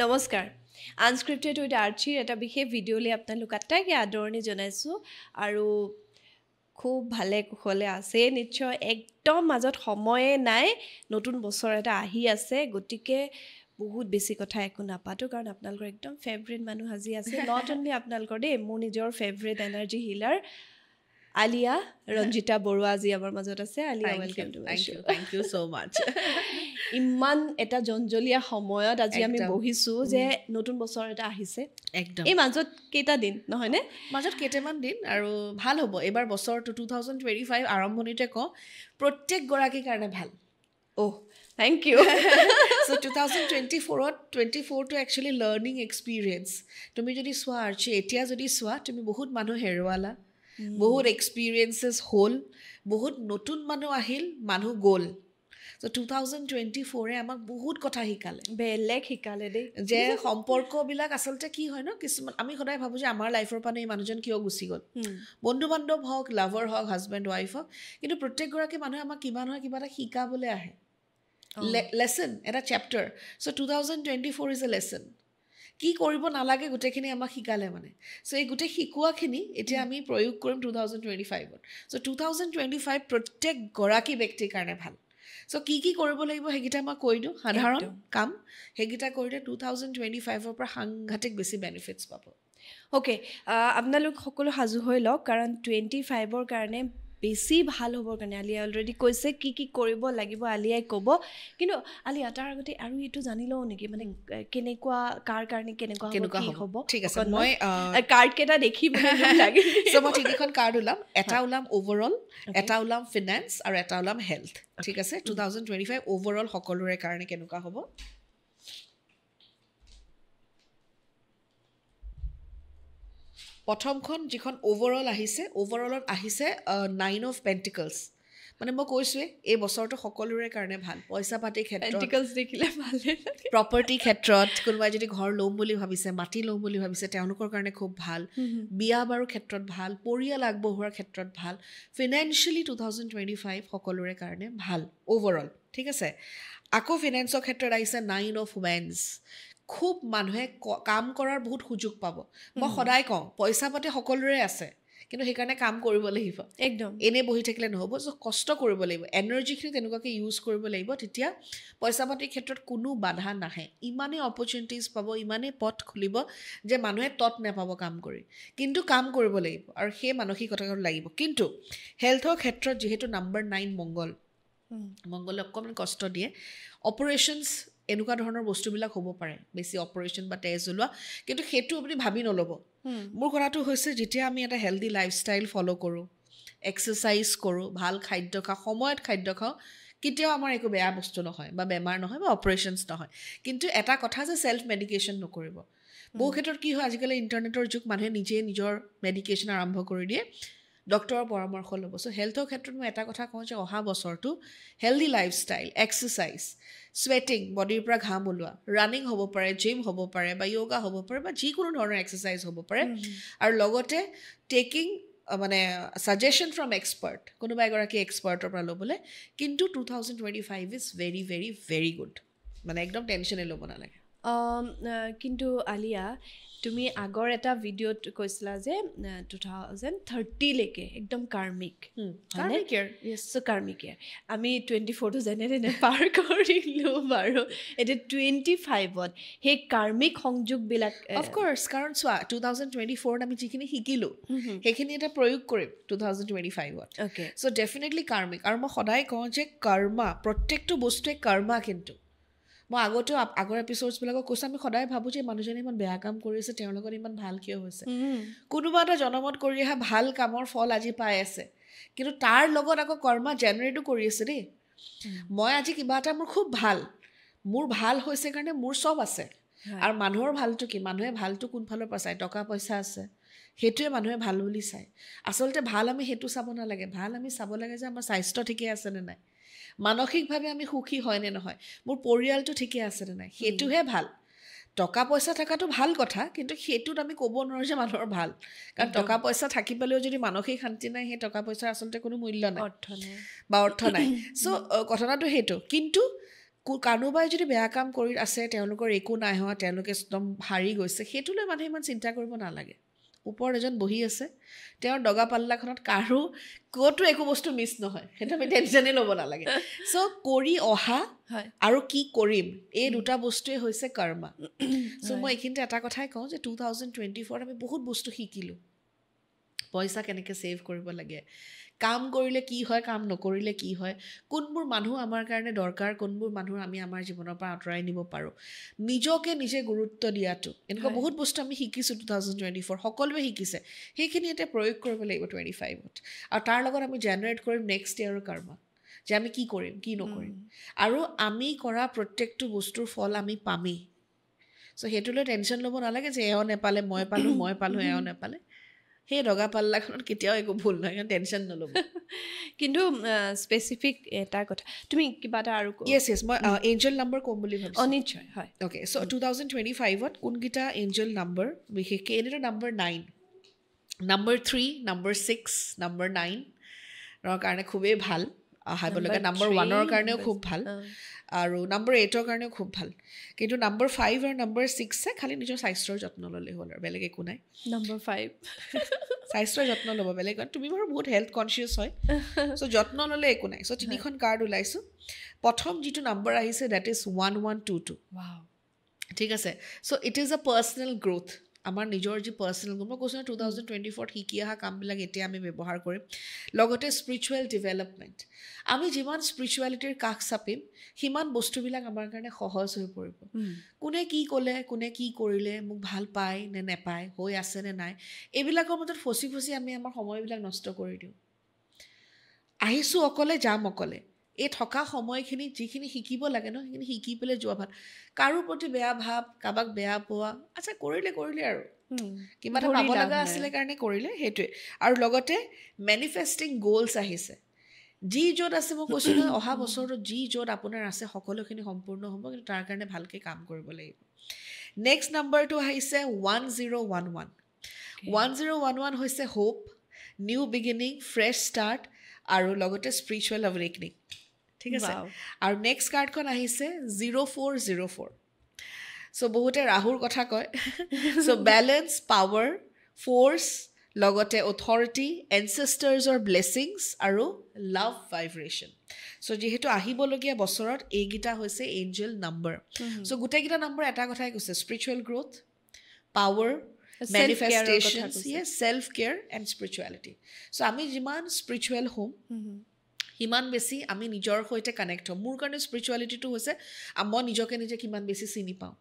নমস্কাৰ unscripted with আৰ্চিৰ এটা বিশেষ ভিডিঅ'লৈ আপোনালোক আটাইকে আদৰণি জনাইছোঁ আৰু খুব ভালে কুশলে আছে নিশ্চয় একদম মাজত সময়ে নাই নতুন বছৰ এটা আহি আছে গতিকে বহুত বেছি কথা একো নাপাতো কাৰণ আপোনালোকৰ একদম ফেভৰেট মানুহ আজি আছে নট অনলি আপোনালোকৰ দেই মোৰ নিজৰ favourite energy healer Alia Ranjita Baruah আজি আমাৰ মাজত আছে Alia welcome to my show thank you so much ইমান এটা জঞ্জলীয়া সময়ত আজি আমি বহিছোঁ যে নতুন বছৰ এটা আহিছে একদম এই মাজত কেইটা দিন নহয়নে মাজত কেইটামান দিন আৰু ভাল হ'ব এবাৰ বছৰটো 2025 আৰম্ভণিতে কওঁ প্ৰত্যেক গৰাকীৰ কাৰণে ভাল অহ থ্যাংক ইউ সো 2024ত 24টো একচুয়ালি লাৰ্নিং এক্সপেৰিয়েন্স তুমি যদি চোৱা আৰ্চি এতিয়া যদি চোৱা তুমি বহুত মানুহ হেৰুৱালা বহুত এক্সপেৰিয়েন্সেস হ'ল বহুত নতুন মানুহ আহিল মানুহ গ'ল সো 2024 আমাক বহুত কথা শিকালে বেলেগ শিকালে দেই যে সম্পৰ্কবিলাক আসলতে কি হয় ন কিছুমান আমি সদায় ভাবো যে আমাৰ লাইফৰ পানে এই মানুহজন কিয় গুচি গ'ল বন্ধু বান্ধৱ হওক লাভাৰ হওক হাজবেণ্ড ৱাইফ হওক কিন্তু প্ৰত্যেকগৰাকী মানুহে আমাক কিবা নহয় কিবা এটা শিকাবলৈ আহে লেসন এটা chapter so 2024 is a lesson কি কৰিব নালাগে গোটেইখিনি আমাক শিকালে মানে সো এই গোটেই শিকোৱাখিনি এতিয়া আমি প্ৰয়োগ কৰিম 2025ত সো 2025 প্ৰত্যেক গৰাকী ব্যক্তিৰ কাৰণে ভাল সো কি কৰিব লাগিব হেগিটা মই কৈ দিওঁ সাধাৰণ কাম হেগিটা কৰিলে 2025ৰ পৰা সাংঘাতিক বেছি বেনিফিটস পাব ওকে আপোনালোক সকলো সাজু হৈ লওক কাৰণ 25ৰ কাৰণে বেছি ভাল হ'বৰ কাৰণে আলিয়া অলৰেডি কৈছে কি কৰিব লাগিব আলিয়াই ক'ব কিন্তু আলিয়া তাৰ আগতে আৰু এইটো জানি লওঁ নেকি মানে কেনেকুৱা কাৰ কাৰণে কেনেকুৱা হ'ব ঠিক আছে মই কাৰ্ড কেইটা দেখি লাগে সো মই তিনিখন কাৰ্ড ওলাম এটা ওলাম ওভাৰঅল এটা ওলাম ফিনান্স আৰু এটা ওলাম হেলথ ঠিক আছে 2025 ওভাৰঅল সকলোৰে কাৰণে কেনেকুৱা হ'ব প্ৰথমখন যিখন ওভাৰঅল আহিছে ওভাৰঅলত আহিছে 9 অফ পেন্টিকলছ মানে মই কৈছোৱে এই বছৰটো সকলোৰে কাৰণে ভাল পইচা পাতি ক্ষেত্ৰত পেন্টিকলছ দেখিলে ভালে লাগে প্ৰপাৰ্টি ক্ষেত্ৰত কোনোবাই যদি ঘৰ ল'ম বুলি ভাবিছে মাটি ল'ম বুলি ভাবিছে তেওঁলোকৰ কাৰণে খুব ভাল বিয়া বাৰুৰ ক্ষেত্ৰত ভাল পৰিয়াল আগবঢ়োৱাৰ ক্ষেত্ৰত ভাল ফিনান্সিয়ালি 2025 সকলোৰে কাৰণে ভাল ওভাৰঅল ঠিক আছে আকৌ ফিনান্সৰ ক্ষেত্ৰত আহিছে 9 অফ ওয়ান্স খুব মানুহে কাম কৰাৰ বহুত সুযোগ পাব মই সদায় কওঁ পইচা পাতি সকলোৰে আছে কিন্তু সেইকাৰণে কাম কৰিব লাগিব একদম এনে বহি থাকিলে নহ'ব সো কষ্ট কৰিব লাগিব এনাৰ্জিখিনি তেনেকুৱাকৈ ইউজ কৰিব লাগিব তেতিয়া পইচা পাতিৰ ক্ষেত্ৰত কোনো বাধা নাহে ইমানেই অপৰচুনিটিজ পাব ইমানেই পথ খুলিব যে মানুহে তত নাপাব কাম কৰি কিন্তু কাম কৰিব লাগিব আৰু সেই মানসিকতাটো লাগিব কিন্তু হেলথৰ ক্ষেত্ৰত যিহেতু নাম্বাৰ 9 মংগলে অকণমান কষ্ট দিয়ে অপাৰেশ্যনছ এনেকুৱা ধৰণৰ বস্তুবিলাক হ'ব পাৰে বেছি অপাৰেশ্যন বা তেজ ওলোৱা কিন্তু সেইটো আপুনি ভাবি নল'ব মোৰ কথাটো হৈছে যেতিয়া আমি এটা হেলদি লাইফষ্টাইল ফ'ল' কৰোঁ এক্সাৰচাইজ কৰোঁ ভাল খাদ্য খাওঁ সময়ত খাদ্য খাওঁ কেতিয়াও আমাৰ একো বেয়া বস্তু নহয় বা বেমাৰ নহয় বা অপাৰেশ্যনছ নহয় কিন্তু এটা কথা যে ছেল্ফ মেডিকেশ্যন নকৰিব বহু ক্ষেত্ৰত কি হয় আজিকালি ইণ্টাৰনেটৰ যুগ মানুহে নিজে নিজৰ মেডিকেশ্যন আৰম্ভ কৰি দিয়ে ডক্টৰৰ পৰামৰ্শ ল'ব সো হেলথৰ ক্ষেত্ৰত মই এটা কথা কওঁ যে অহা বছৰটো হেলদি লাইফষ্টাইল এক্সাৰচাইজ স্ৱেটিং বডিৰ পৰা ঘাম ওলোৱা ৰানিং হ'ব পাৰে জিম হ'ব পাৰে বা য়োগা হ'ব পাৰে বা যিকোনো ধৰণৰ এক্সাৰচাইজ হ'ব পাৰে আৰু লগতে টেকিং মানে ছাজেশ্যন ফ্ৰম এক্সপাৰ্ট কোনোবা এগৰাকী এক্সপাৰ্টৰ পৰা ল'বলৈ কিন্তু 2025 is very very very good মানে একদম টেনশ্যনে ল'ব নালাগে কিন্তু আলিয়া তুমি আগৰ এটা ভিডিঅ'ত কৈছিলা যে 2030লৈকে একদম কাৰ্মিক কাৰ্মিক আমি 24টো যেনে পাৰ কৰিলোঁ বাৰু এতিয়া 25ত সেই কাৰ্মিক সংযোগবিলাক অফক'ৰ্ছ কাৰণ চোৱা 2024ত আমি যিখিনি শিকিলোঁ সেইখিনি এটা প্ৰয়োগ কৰিম 2025ত অ'কে চ' ডেফিনেটলি কাৰ্মিক আৰু মই সদায় কওঁ যে কৰ্মা প্ৰত্যেকটো বস্তুৱে কৰ্মা কিন্তু মই আগতেও আগৰ এপিছ'ডছবিলাকক কৈছোঁ আমি সদায় ভাবোঁ যে মানুহজনে ইমান বেয়া কাম কৰিছে তেওঁৰ লগত ইমান ভাল কিয় হৈছে কোনোবা এটা জনমত কৰি অহা ভাল কামৰ ফল আজি পাই আছে কিন্তু তাৰ লগত আকৌ কৰ্মা জেনেৰেটো কৰি আছে দেই মই আজি কিবা এটা মোৰ খুব ভাল মোৰ ভাল হৈছে কাৰণে মোৰ চব আছে আৰু মানুহৰ ভালটো কি মানুহে ভালটো কোনফালৰ পৰা চায় টকা পইচা আছে সেইটোৱে মানুহে ভাল বুলি চায় আচলতে ভাল আমি সেইটো চাব নালাগে ভাল আমি চাব লাগে যে আমাৰ স্বাস্থ্য ঠিকে আছে নে নাই মানসিকভাৱে আমি সুখী হয় নে নহয় মোৰ পৰিয়ালটো ঠিকে আছে নে নাই সেইটোহে ভাল টকা পইচা থকাটো ভাল কথা কিন্তু সেইটোত আমি ক'ব নোৱাৰোঁ যে মানুহৰ ভাল কাৰণ টকা পইচা থাকি পেলেও যদি মানসিক শান্তি নাই সেই টকা পইচাৰ আচলতে কোনো মূল্য নাই অৰ্থ নাই বা অৰ্থ নাই চ' ঘটনাটো সেইটো কিন্তু কানোবাই যদি বেয়া কাম কৰি আছে তেওঁলোকৰ একো নাই হোৱা তেওঁলোকে একদম হাৰি গৈছে সেইটোলৈ মানুহে ইমান চিন্তা কৰিব নালাগে ওপৰত এজন বহি আছে তেওঁৰ দগা পাল্লাখনত কাৰো ক'তো একো বস্তু মিছ নহয় সেইটো আমি টেনশ্যনেই ল'ব নালাগে চ' কৰি অহা আৰু কি কৰিম এই দুটা বস্তুৱে হৈছে কৰ্মা চ' মই এইখিনিতে এটা কথাই কওঁ যে 2024 আমি বহুত বস্তু শিকিলোঁ পইচা কেনেকৈ ছেভ কৰিব লাগে কাম কৰিলে কি হয় কাম নকৰিলে কি হয় কোনবোৰ মানুহ আমাৰ কাৰণে দৰকাৰ কোনবোৰ মানুহ আমি আমাৰ জীৱনৰ পৰা আঁতৰাই নিব পাৰোঁ নিজকে নিজে গুৰুত্ব দিয়াটো এনেকুৱা বহুত বস্তু আমি শিকিছোঁ 2024 সকলোৱে শিকিছে সেইখিনি এতিয়া প্ৰয়োগ কৰিব লাগিব 25ত আৰু তাৰ লগত আমি জেনেৰেট কৰিম নেক্সট ইয়াৰৰ কৰ্মা যে আমি কি কৰিম কি নকৰিম আৰু আমি কৰা প্ৰত্যেকটো বস্তুৰ ফল আমি পামেই চ' সেইটোলৈ টেনশ্যন ল'ব নালাগে যে এওঁ নেপালে মই পালোঁ এওঁ নেপালে সেই দগা পাল্লাখনত কেতিয়াও একো ভুল নহয় কাৰণ টেনশ্যন নল'ব কিন্তু স্পেচিফিক এটা কথা তুমি কিবা এটা আৰু য়েছ মই এঞ্জেল নাম্বাৰ ক'ম বুলি ভাবিছোঁ নিশ্চয় হয় অ'কে চ' 2025ত কোনকেইটা এঞ্জেল নাম্বাৰ বিশেষকৈ এনেটো নাম্বাৰ 9 নাম্বাৰ 3 নাম্বাৰ 6 নাম্বাৰ 9ৰ কাৰণে খুবেই ভাল আহিব লগা নাম্বাৰ 1ৰ কাৰণেও খুব ভাল আৰু নাম্বাৰ 8ৰ কাৰণেও খুব ভাল কিন্তু নাম্বাৰ 5 আৰু নাম্বাৰ 6 খালি নিজৰ স্বাস্থ্যৰ যত্ন ল'লে হ'ল আৰু বেলেগ একো নাই নাম্বাৰ 5 স্বাস্থ্যৰ যত্ন ল'ব বেলেগ তুমি বাৰু বহুত হেল্থ কনচিয়াছ হয় চ' যত্ন ল'লে একো নাই চ' 3খন কাৰ্ড ওলাইছোঁ প্ৰথম যিটো নাম্বাৰ আহিছে ডেট ইজ 1122 ঠিক আছে so' it is a personal growth আমাৰ নিজৰ যি পাৰ্চনেল গ্ৰ'থ মই কৈছোঁ ন 2024ত শিকি অহা কামবিলাক এতিয়া আমি ব্যৱহাৰ কৰিম লগতে স্পিৰিচুৱেল ডেভেলপমেণ্ট আমি যিমান স্পিৰিচুৱেলিটিৰ কাষ চাপিম সিমান বস্তুবিলাক আমাৰ কাৰণে সহজ হৈ পৰিব কোনে কি ক'লে কোনে কি কৰিলে মোক ভাল পায় নে নেপায় হৈ আছে নে নাই এইবিলাকৰ মাজত ফচি আমি আমাৰ সময়বিলাক নষ্ট কৰি দিওঁ আহিছোঁ অকলে যাম অকলে এই থকা সময়খিনি যিখিনি শিকিব লাগে ন সেইখিনি শিকি পেলাই যোৱা ভাল কাৰো প্ৰতি বেয়া ভাৱ কাৰোবাক বেয়া পোৱা আচ্ছা কৰিলে আৰু কিবা এটা পাব লগা আছিলে কাৰণে কৰিলে সেইটোৱে আৰু লগতে মেনিফেষ্টিং গ'লছ আহিছে যি য'ত আছে মই কৈছোঁ নহয় অহা বছৰটোত যি য'ত আপোনাৰ আছে সকলোখিনি সম্পূৰ্ণ হ'ব কিন্তু তাৰ কাৰণে ভালকৈ কাম কৰিব লাগিব নেক্সট নাম্বাৰটো আহিছে 1011 1011 হৈছে hope new beginning fresh start আৰু লগতে স্পিৰিচুৱেল অৱেকেনিং ঠিক আছে আৰু নেক্সট কাৰ্ডখন আহিছে 0404 চ' বহুতে ৰাহুৰ কথা কয় চ' বেলেঞ্চ পাৱাৰ ফ'ৰ্চ লগতে অথৰিটি এনচেষ্টাৰ্ছৰ ব্লেছিংছ আৰু লাভ ভাইব্ৰেশ্যন চ' যিহেতু আহিবলগীয়া বছৰত এইকেইটা হৈছে এঞ্জেল নাম্বাৰ চ' গোটেইকেইটা নাম্বাৰ এটা কথাই কৈছে spiritual growth power manifestations self care and spirituality so' আমি যিমান স্পিৰিচুৱেল হ'ম সিমান বেছি আমি নিজৰ সৈতে কানেক্ট হ'ম মোৰ কাৰণে স্পিৰিচুৱেলিটিটো হৈছে মই নিজকে নিজে কিমান বেছি চিনি পাওঁ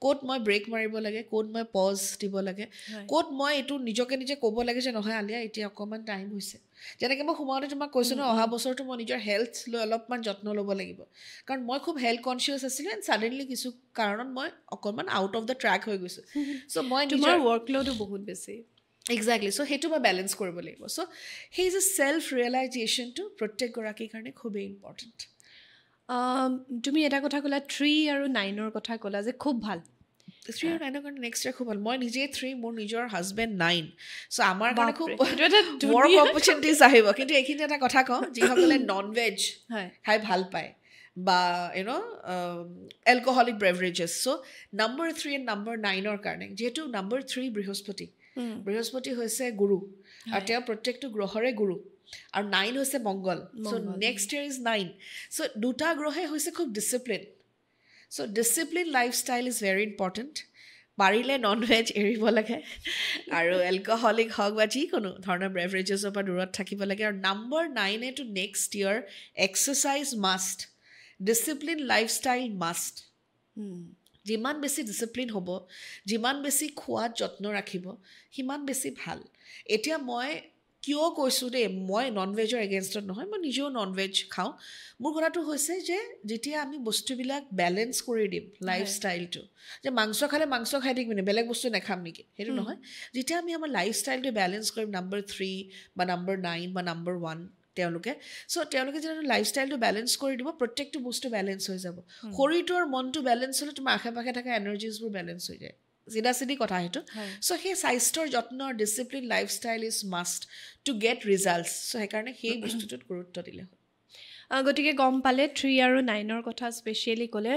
ক'ত মই ব্ৰেক মাৰিব লাগে ক'ত মই পজ দিব লাগে ক'ত মই এইটো নিজকে নিজে ক'ব লাগে যে নহয় আলিয়া এতিয়া অকণমান টাইম হৈছে যেনেকৈ মই সোমাওঁতে তোমাক কৈছোঁ ন অহা বছৰটো মই নিজৰ হেল্থ লৈ অলপমান যত্ন ল'ব লাগিব কাৰণ মই খুব হেল্থ কনচিয়াছ আছিলোঁ এণ্ড ছাডেনলি কিছু কাৰণত মই অকণমান আউট অফ দ্য ট্ৰেক হৈ গৈছোঁ চ' মই নিজৰ ৱৰ্কলোডো বহুত বেছি এক্সেক্টলি চ' সেইটো মই বেলেঞ্চ কৰিব লাগিব চ' সেই যে ছেল্ফ ৰিয়েলাইজেশ্যনটো প্ৰত্যেকগৰাকীৰ কাৰণে খুবেই ইম্পৰ্টেণ্ট তুমি এটা কথা ক'লা 3 আৰু 9ৰ কথা ক'লা যে খুব ভাল 3 আৰু 9ৰ কাৰণে নেক্সট ইয়াৰ খুব ভাল মই নিজে 3 মোৰ নিজৰ হাজবেণ্ড 9 চ' আমাৰ কাৰণে খুব ৱৰ্ক অপৰচুনিটিজ আহিব কিন্তু এইখিনি এটা কথা কওঁ যিসকলে নন ভেজ খাই ভাল পায় বা alcoholic beverages so' number 3 and number 9ৰ কাৰণে যিহেতু নাম্বাৰ 3 বৃহস্পতি হৈছে গুৰু আৰু তেওঁ প্ৰত্যেকটো গ্ৰহৰে গুৰু আৰু 9 হৈছে মংগল চ' নেক্সট ইয়াৰ ইজ 9 চ' দুটা গ্ৰহে হৈছে খুব discipline so' discipline lifestyle is very important পাৰিলে নন ভেজ এৰিব লাগে আৰু এলকহলিক হওক বা যিকোনো ধৰণৰ বেভৰেজেছৰ পৰা দূৰত থাকিব লাগে আৰু number 9 to next year exercise must discipline lifestyle must যিমান বেছি ডিচিপ্লিন হ'ব যিমান বেছি খোৱাত যত্ন ৰাখিব সিমান বেছি ভাল এতিয়া মই কিয় কৈছোঁ দেই মই নন ভেজৰ এগেইনষ্টত নহয় মই নিজেও নন ভেজ খাওঁ মোৰ কথাটো হৈছে যে যেতিয়া আমি বস্তুবিলাক বেলেঞ্চ কৰি দিম লাইফষ্টাইলটো যে মাংস খালে মাংস খাই থাকিম নে বেলেগ বস্তু নাখাম নেকি সেইটো নহয় যেতিয়া আমি আমাৰ লাইফষ্টাইলটো বেলেঞ্চ কৰিম নাম্বাৰ 3 বা নাম্বাৰ 9 বা নাম্বাৰ 1 তেওঁলোকে যেতিয়া লাইফষ্টাইলটো বেলেঞ্চ কৰি দিব প্ৰত্যেকটো বস্তু বেলেঞ্চ হৈ যাব শৰীৰটো আৰু মনটো বেলেঞ্চ হ'লে তোমাৰ আশে পাশে থকা এনাৰ্জিজবোৰ বেলেঞ্চ হৈ যায় চিধা কথা সেইটো চ' সেই স্বাস্থ্যৰ যত্ন discipline lifestyle is must to get results so' সেইকাৰণে সেই বস্তুটোত গুৰুত্ব দিলে হ'ল গতিকে গম পালে 3 আৰু 9ৰ কথা স্পেচিয়েলি ক'লে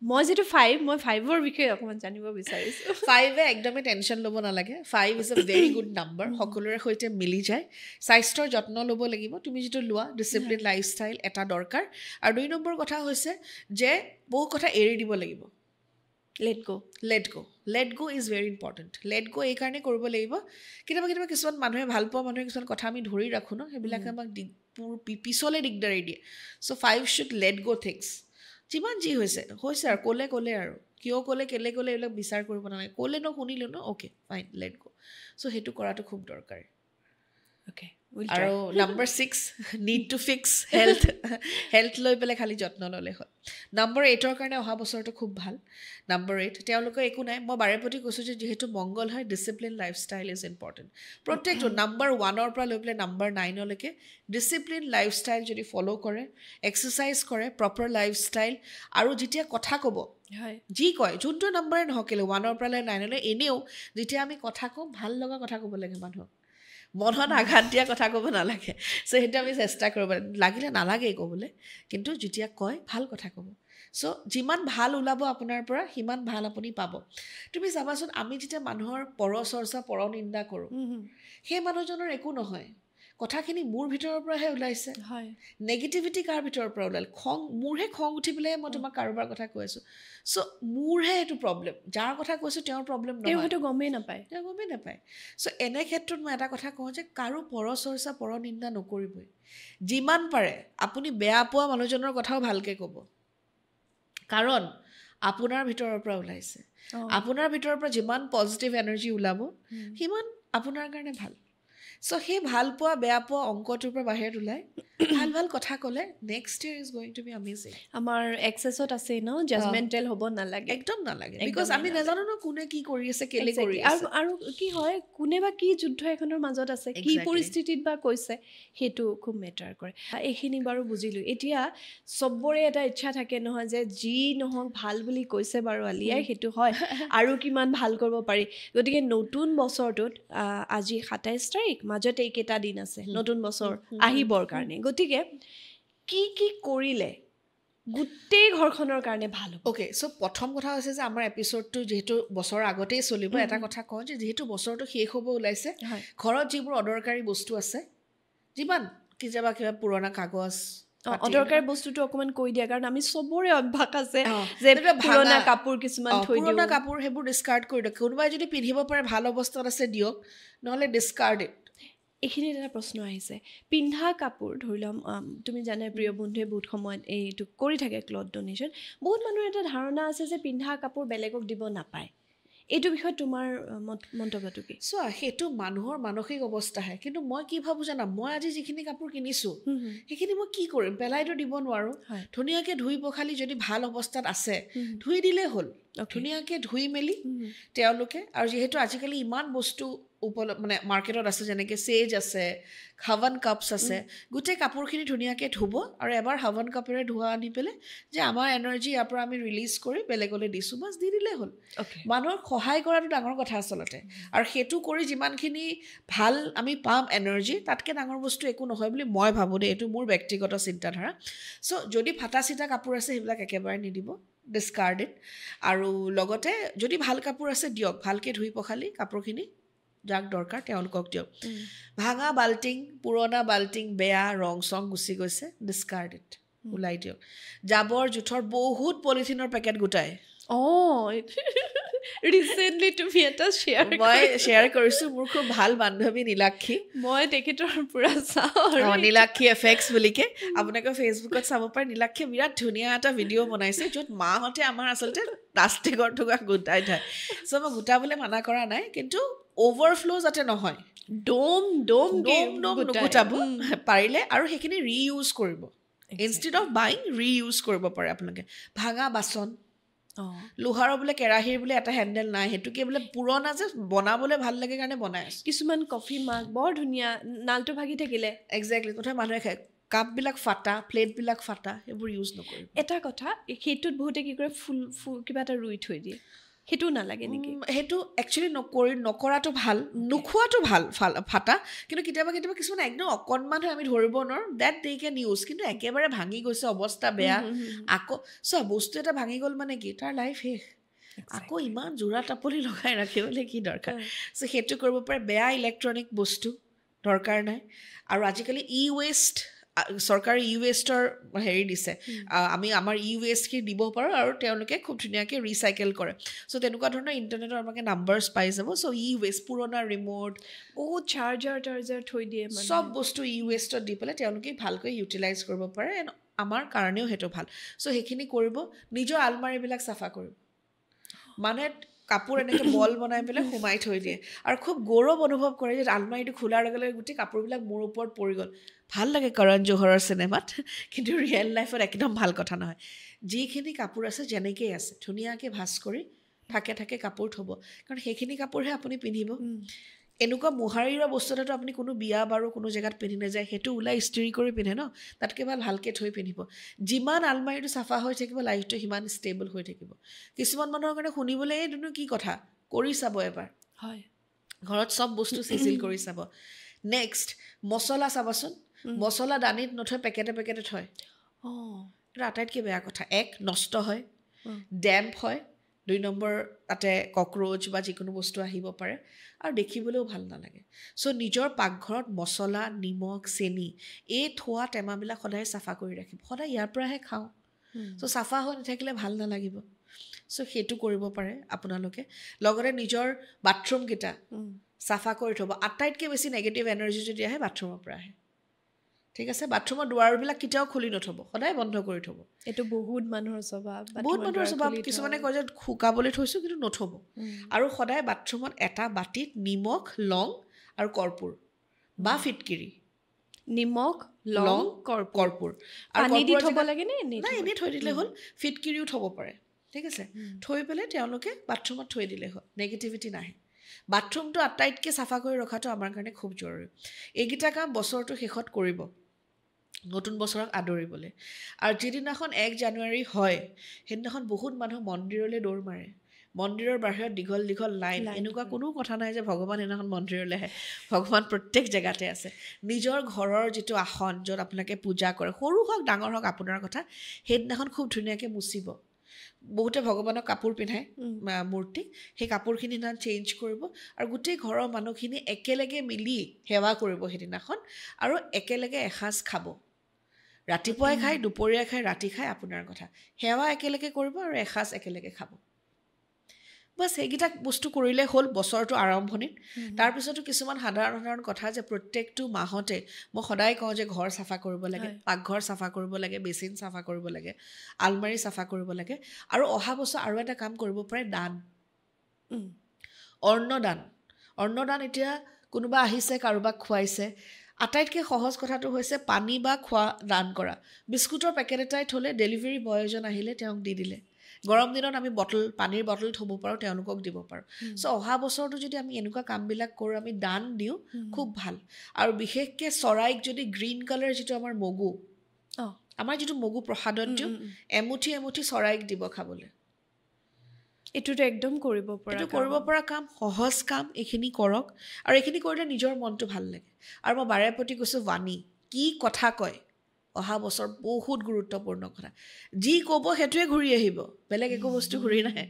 মই যেটো 5 মই 5ৰ বিষয়ে অকমান জানিব বিচাৰিছো 5 একদমই টেনচন ল'ব নালাগে 5 is a very good number সকলোৰে সৈতে মিলি যায় স্বাস্থ্যৰ যত্ন ল'ব লাগিব তুমি যেটো লোৱা ডিসিপ্লিন লাইফষ্টাইল এটা দৰকাৰ আৰু 2 নম্বৰ কথা হৈছে যে বহু কথা এৰি দিব লাগিব let go is very important let go এই কাৰণে কৰিব লাগিব কেতিয়াবা কিছুমান মানুহে ভাল পোৱা মানুহে কিছুমান কথা আমি ধৰি ৰাখো ন হেবিলাকে আমাক পিছলে দিগদাৰি দিয়ে so 5 should let go things যিমান যি হৈছে আৰু ক'লে আৰু কিয় কেলে এইবিলাক বিচাৰ কৰিব নালাগে ক'লে ন শুনিলো ন okay fine let go so হেতু কৰাটো খুব দৰকাৰ okay আৰু number 6 need to fix health লৈ পেলে খালি যত্ন ল'লে হয় নম্বৰ 8ৰ কাৰণে অহা বছৰটো খুব ভাল নম্বৰ 8 তেওঁলোকে একো নাই মই বাৰেপতি কৈছো যে যেহেতু মংগল হয় ডিসিপ্লিন লাইফষ্টাইল ইজ ইম্পৰ্টেন্ট প্ৰত্যেকটো নম্বৰ 1ৰ পৰা লৈ পেলে নম্বৰ 9 লৈকে ডিসিপ্লিন লাইফষ্টাইল যদি ফলো কৰে এক্সাৰসাইজ কৰে প্ৰপাৰ লাইফষ্টাইল আৰু যেতিয়া কথা ক'ব হয় যি কয় যোনটো নম্বৰে নহকিলে 1ৰ পৰা 9 লৈ এনেও যেতিয়া আমি কথা কওঁ ভাল লগা কথা ক'ব লাগে মানুহক মনত আঘাত দিয়া কথা ক'ব নালাগে সো হেতু আমি চেষ্টা কৰিব লাগিলে নালাগে ক'বলৈ কিন্তু যেতিয়া কয় ভাল কথা ক'ব সো যিমান ভাল ওলাব আপোনাৰ পৰা সিমান ভাল আপুনি পাব তুমি চাবাচোন আমি যেতিয়া মানুহৰ পৰচৰ্চা পৰনিন্দা কৰো সেই মানুহজনৰ একো নহয় কথাখিনি মোৰ ভিতৰৰ পৰাহে ওলাইছে হয় নেগেটিভিটি কাৰ ভিতৰৰ পৰা ওলাল মোৰহে খং উঠি পেলাই মই তোমাক কাৰোবাৰ কথা কৈ আছো সো মোৰহে এটো প্ৰবলেম যাৰ কথা কৈছো তেওঁৰ প্ৰবলেম নহয় তেওঁ হয়তো গমেই নাপায় সো এনে ক্ষেত্ৰত মই এটা কথা কওঁ যে কাৰো পৰচৰ্চা পৰনিন্দা নকৰিবই যিমান পাৰে আপুনি বেয়া পোৱা মানুহজনৰ কথাও ভালকে ক'ব কাৰণ আপোনাৰ ভিতৰৰ পৰা ওলাইছে আপোনাৰ ভিতৰৰ পৰা যিমান পজিটিভ এনাৰ্জি ওলাব সিমান আপোনাৰ কাৰণে ভাল সো সেই ভাল পোৱা বেয়া পোৱা অংকটোৰ পৰা বাহিৰত ওলাই ভাল কথা ক'লে next year is going to be amazing আমাৰ এক্সেছত আছে ন জাজমেন্টেল হ'ব নালাগে একদম নালাগে বিকজ আমি নাজানো ন কোনে কি কৰি আছে কেলে কৰি আছে আৰু কি হয় কোনে বা কি যুদ্ধ এখনৰ মাজত আছে কি পৰিস্থিতিত বা কৈছে হেতু খুব মেটাৰ কৰে এইখিনি বাৰু বুজিলো এতিয়া সবৰে এটা ইচ্ছা থাকে নহয় যে যি নহক ভাল বুলি কৈছে বাৰু আলিয়াই হেতু হয় আৰু কিমান ভাল কৰিব পাৰি গতিকে নতুন বছৰটোত আজি 27 তাৰিখ মাজতে এইকেইটা দিন আছে নতুন বছৰ আহিবৰ কাৰণে গতিকে কি কৰিলে গুটেই ঘৰখনৰ কাৰণে ভাল হ'ব ওকে সো প্ৰথম কথা হৈছে যে আমাৰ এপিসোডটো যেহেতু বছৰৰ আগতেই চলিব এটা কথা কওঁ যে যেহেতু বছৰটো শেষ হ'ব ওলাইছে ঘৰত যিবোৰ অদৰকাৰী বস্তু আছে যিমান কিবা পুৰণা কাগজ অদৰকাৰী বস্তুটো অকমান কৈ দিয়া কাৰণ আমি সবৰে অভ্যাস আছে যে পুৰণা কাপোৰ কিছুমান থৈ দিও পুৰণা কাপোৰ হেবোৰ ডিসকাৰ্ড কৰি দিয়ক কোনোবাই যদি পিন্ধিব পাৰে ভাল অৱস্থাত আছে দিয়ক নহলে ডিসকাৰ্ড ইট এইখিনি এটা প্ৰশ্ন আহিছে পিন্ধা কাপোৰ ধৰি লম তুমি জানে প্ৰিয় বন্ধুৱে বহুত সময়ত এইটো কৰি থাকে ক্লথ ডোনেশ্যন বহুত মানুহৰ এটা ধাৰণা আছে যে পিন্ধা কাপোৰ বেলেগক দিব নাপায় এইটো বিষয় তোমাৰ মন্তব্যটো কি সো হেতু মানুহৰ মানসিক অৱস্থাহে কিন্তু মই কি ভাবো জানা মই আজি যিখিনি কাপোৰ কিনিছো সেইখিনি মই কি কৰিম পেলাইটো দিব নোৱাৰো ধুনিয়াকে ধুই পখালি যদি ভাল অৱস্থাত আছে ধুই দিলে হ'ল ধুনিয়াকে ধুই মেলি তেওঁলোকে আৰু যেহেতু আজিকালি ইমান বস্তু মানে মাৰ্কেটত আছে যেনেকে সেজ আছে হাवन কাপস আছে গুটে কাপোৰখিনি ধুনিয়াকে ধুব আৰু এবাৰ হাवन কাপেৰে ধোৱা আনি পেলে যে আমাৰ এনাৰ্জি ইয়াৰ পৰা আমি ৰিলিজ কৰি বেলেগলৈ দিছো বাস দি দিলে হ'ল মানুহৰ সহায় কৰাটো ডাঙৰ কথা আচলতে আৰু হেতু কৰি যিমানখিনি ভাল আমি পাম এনাৰ্জি তাতকে ডাঙৰ বস্তু একো নহয় বুলি মই ভাবো দে এটো মোৰ ব্যক্তিগত চিন্তাধাৰা সো যদি ফাটা চিটা কাপোৰ আছে হেবিলাক একেবাৰে নিদিব ডিসকাৰ্ড ইট আৰু লগতে যদি ভাল কাপোৰ আছে দিয়ক ভালকে ধুই পখালি কাপোৰখিনি যাক দৰকাৰ তেওঁলোকক দিয়ক ভাঙা বাল্টিং পুৰণা বাল্টিং বেয়া ৰং সং গুছি গৈছে ডিসকাৰ্ড ইট উলাই দিয়ক জাবৰ জুথৰ বহুত পলিথিনৰ পেকেট গুটাই ৰিসেন্টলি তুমি এটা শ্বেয়াৰ কৰিছো মোৰ খুব ভাল বান্ধৱী নীলাক্ষী মই তেখেতৰ পুৰা চাওঁ নীলাক্ষী এফেক্স বুলিকে আপোনালোকে ফেচবুকত চাব পাৰে নীলাক্ষী বিৰাট ধুনীয়া এটা ভিডিঅ' বনাইছে য'ত মাহঁতে আমাৰ আচলতে প্লাষ্টিকৰ টুকুৰা গুটাই থয় সো মই গুটাবলৈ মানা কৰা নাই কিন্তু ওভাৰফ্লো যাতে নহয় ডোম নুগুটাব পাৰিলে আৰু সেইখিনি ৰিইউজ কৰিব ইনষ্টেড অফ বাইং ৰিইউজ কৰিব পাৰে আপোনালোকে ভাঙা বাচন লোহাৰৰ বোলে কেৰাহীৰ বোলে এটা হেণ্ডেল নাই হেতুকে বোলে পুৰণা যে বনাবলৈ ভাল লাগে কাৰণে বনাই আছে কিছুমান কফি মাগ বৰ ধুনীয়া নালটো ভাগি থাকিলে এক্স্যাক্টলি কথা মানুহে খায় কাপ বিলাক ফাটা প্লেট বিলাক ফাটা এইবোৰ ইউজ নকৰিব এটা কথা হেতুত বহুতে কি কৰে ফুল কিবা এটা ৰুই থৈ দিয়ে সেইটো নালাগে নেকি সেইটো একচুৱেলি নকৰাটো ভাল নোখোৱাটো ভাল ফাটা কিন্তু কেতিয়াবা কিছুমান একদম অকণমান হৈ আমি ধৰিব নোৱাৰোঁ ডেট দে কেন ইউজ কিন্তু একেবাৰে ভাঙি গৈছে অৱস্থা বেয়া আকৌ চোৱা বস্তু এটা ভাঙি গ'ল মানে কি তাৰ লাইফ শেষ আকৌ ইমান জোৰা টাপলি লগাই ৰাখিবলৈ কি দৰকাৰ চ' সেইটো কৰিব পাৰে বেয়া ইলেক্ট্ৰনিক বস্তু দৰকাৰ নাই আৰু আজিকালি ৱেষ্ট চৰকাৰে ৱেষ্টৰ হেৰি দিছে আমি আমাৰ ৱেষ্টখিনি দিব পাৰোঁ আৰু তেওঁলোকে খুব ধুনীয়াকৈ ৰিচাইকেল কৰে চ' তেনেকুৱা ধৰণৰ ইণ্টাৰনেটৰ আমাকে নাম্বাৰ্ছ পাই যাব চ' ৱেষ্ট পুৰণা ৰিম'ট বহুত চাৰ্জাৰ থৈ দিয়ে চব বস্তু ৱেষ্টত দি পেলাই তেওঁলোকে ভালকৈ ইউটিলাইজ কৰিব পাৰে এণ্ড আমাৰ কাৰণেও সেইটো ভাল চ' সেইখিনি কৰিব নিজৰ আলমাৰীবিলাক চাফা কৰিব মানে কাপোৰ এনেকৈ বল বনাই পেলাই সোমাই থৈ দিয়ে আৰু খুব গৌৰৱ অনুভৱ কৰে যে আলমাৰীটো খোলাৰ লগে লগে গোটেই কাপোৰবিলাক মোৰ ওপৰত পৰি গ'ল ভাল লাগে কৰণ জোহৰৰ চিনেমাত কিন্তু ৰিয়েল লাইফত একদম ভাল কথা নহয় যিখিনি কাপোৰ আছে যেনেকেই আছে ধুনীয়াকৈ ভাজ কৰি থাকে কাপোৰ থ'ব কাৰণ সেইখিনি কাপোৰহে আপুনি পিন্ধিব এনেকুৱা মোহাৰিৰ বস্তু এটাতো আপুনি কোনো বিয়া বাৰু কোনো জেগাত পিন্ধি নাযায় সেইটো ওলাই ইস্ত্ৰি কৰি পিন্ধে ন তাতকৈ ভাল ভালকৈ থৈ পিন্ধিব যিমান আলমাৰীটো চাফা হৈ থাকিব লাইফটো সিমান ষ্টেবল হৈ থাকিব কিছুমান মানুহৰ কাৰণে শুনিবলৈ এইটোনো কি কথা কৰি চাব এবাৰ হয় ঘৰত চব বস্তু চিজিল কৰি চাব নেক্সট মছলা চাবাচোন মছলা দানিত নথৈ পেকেটে থয় এইটো আটাইতকৈ বেয়া কথা নষ্ট হয় ডেম্প হয় 2 নম্বৰ তাতে ককৰোচ বা যিকোনো বস্তু আহিব পাৰে আৰু দেখিবলৈও ভাল নালাগে চ' নিজৰ পাকঘৰত মছলা নিমখ চেনি এই থোৱা টেমাবিলাক সদায় চাফা কৰি ৰাখিব সদায় ইয়াৰ পৰাহে খাওঁ চ' চাফা হৈ নাথাকিলে ভাল নালাগিব চ' সেইটো কৰিব পাৰে আপোনালোকে লগতে নিজৰ বাথৰুমকেইটা চাফা কৰি থ'ব আটাইতকৈ বেছি নেগেটিভ এনাৰ্জি যদি আহে বাথৰুমৰ পৰা আহে ঠিক আছে বাথৰুমৰ দুৱাৰবিলাক কেতিয়াও খুলি নথ'ব সদায় বন্ধ কৰি থ'ব এইটো বহুত মানুহৰ স্বভাৱ কিছুমানে কয় যে শুকাবলৈ থৈছোঁ কিন্তু নথ'ব আৰু সদায় বাথৰুমত এটা বাতিত নিমখ লং আৰু কৰ্পূৰ বা ফিটকিৰি নিমখ লং কৰ্পূৰ আৰু পানী দি থ'ব লাগে নে নাই এনেই থৈ দিলে হ'ল ফিটকিৰিও থ'ব পাৰে ঠিক আছে থৈ পেলাই তেওঁলোকে বাথৰুমত থৈ দিলে হ'ল নেগেটিভিটি নাহে বাথৰুমটো আটাইতকৈ চাফা কৰি ৰখাটো আমাৰ কাৰণে খুব জৰুৰী এইকেইটা কাম বছৰটো শেষত কৰিব নতুন বছৰক আদৰিবলৈ আৰু যিদিনাখন 1 জানুৱাৰী হয় সেইদিনাখন বহুত মানুহ মন্দিৰলৈ দৌৰ মাৰে মন্দিৰৰ বাহিৰত দীঘল লাইন এনেকুৱা কোনো কথা নাই যে ভগৱান সেইদিনাখন মন্দিৰলৈ আহে ভগৱান প্ৰত্যেক জেগাতে আছে নিজৰ ঘৰৰ যিটো আসন য'ত আপোনালোকে পূজা কৰে সৰু হওক ডাঙৰ হওক আপোনাৰ কথা সেইদিনাখন খুব ধুনীয়াকৈ মুচিব বহুতে ভগৱানক কাপোৰ পিন্ধায় মূৰ্তিক সেই কাপোৰখিনি না চেঞ্জ কৰিব আৰু গোটেই ঘৰৰ মানুহখিনি একেলগে মিলি সেৱা কৰিব সেইদিনাখন আৰু একেলগে এসাঁজ খাব ৰাতিপুৱাই খায় দুপৰীয়া খায় ৰাতি খায় আপোনাৰ কথা সেৱা একেলগে কৰিব আৰু এসাঁজ একেলগে খাব বাছ সেইকেইটা বস্তু কৰিলে হ'ল বছৰটো আৰম্ভণিত তাৰপিছতো কিছুমান সাধাৰণ কথা যে প্ৰত্যেকটো মাহতে মই সদায় কওঁ যে ঘৰ চাফা কৰিব লাগে পাকঘৰ চাফা কৰিব লাগে বেচিন চাফা কৰিব লাগে আলমাৰী চাফা কৰিব লাগে আৰু অহা বছৰ আৰু এটা কাম কৰিব পাৰে দান অন্নদান এতিয়া কোনোবা আহিছে কাৰোবাক খুৱাইছে আটাইতকৈ সহজ কথাটো হৈছে পানী বা খোৱা দান কৰা বিস্কুটৰ পেকেট এটাই থ'লে ডেলিভাৰী বয় এজন আহিলে তেওঁক দি দিলে গৰম দিনত আমি পানীৰ বটল থ'ব পাৰোঁ তেওঁলোকক দিব পাৰোঁ চ' অহা বছৰটো যদি আমি এনেকুৱা কামবিলাক কৰোঁ আমি দান দিওঁ খুব ভাল আৰু বিশেষকৈ চৰাইক যদি গ্ৰীণ কালাৰ যিটো আমাৰ আমাৰ যিটো মগু প্ৰসাদত দিওঁ এমুঠি চৰাইক দিব খাবলৈ এইটোতো একদম কৰিব পৰা কাম সহজ কাম এইখিনি কৰক আৰু এইখিনি কৰিলে নিজৰ মনটো ভাল লাগে আৰু মই বাৰে প্ৰতি কৈছোঁ বাণী কি কথা কয় অহা বছৰ বহুত গুৰুত্বপূৰ্ণ কথা যি ক'ব সেইটোৱে ঘূৰি আহিব বেলেগ একো বস্তু ঘূৰি নাহে